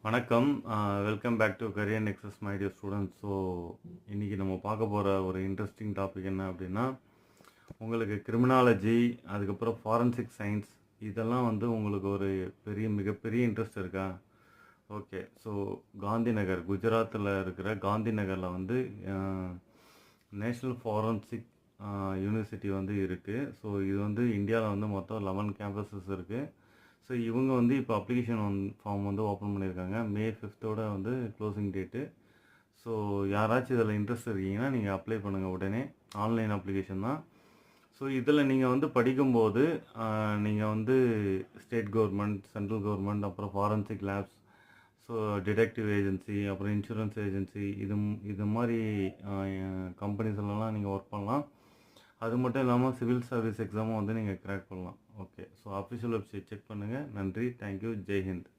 வணக்கம். Welcome back to Career Nexus my dear students. So இன்றைக்கி நம்ம பார்க்க போகிற ஒரு இன்ட்ரெஸ்டிங் டாபிக் என்ன அப்படின்னா, உங்களுக்கு கிரிமினாலஜி, அதுக்கப்புறம் ஃபாரன்சிக் சயின்ஸ், இதெல்லாம் வந்து உங்களுக்கு ஒரு மிகப்பெரிய இன்ட்ரெஸ்ட் இருக்கா? ஓகே. ஸோ காந்தி நகர், குஜராத்தில் இருக்கிற காந்தி நகரில் வந்து நேஷ்னல் ஃபாரன்சிக் யூனிவர்சிட்டி வந்து இருக்குது. ஸோ இது வந்து இந்தியாவில் வந்து மொத்தம் 11 கேம்பஸஸ் இருக்குது. ஸோ இவங்க வந்து இப்போ அப்ளிகேஷன் ஃபார்ம் வந்து ஓப்பன் பண்ணியிருக்காங்க. மே 5th வந்து க்ளோசிங் டேட்டு. ஸோ யாராச்சும் இதில் இன்ட்ரெஸ்ட் இருக்கீங்கன்னா நீங்கள் அப்ளை பண்ணுங்கள் உடனே. ஆன்லைன் அப்ளிகேஷன் தான். ஸோ இதில் நீங்கள் வந்து படிக்கும்போது நீங்கள் வந்து ஸ்டேட் கவர்மெண்ட், சென்ட்ரல் கவர்மெண்ட், அப்புறம் forensic labs, so detective agency, அப்புறம் இன்சூரன்ஸ் ஏஜென்சி, இது மாதிரி கம்பெனிஸ்லாம் நீங்கள் ஒர்க் பண்ணலாம். அது மட்டும் இல்லாமல் சிவில் சர்வீஸ் எக்ஸாமும் வந்து நீங்கள் கிராக் பண்ணலாம். Okay. So official website check பண்ணுங்கள். நன்றி. தேங்க்யூ. ஜெய் ஹிந்த்.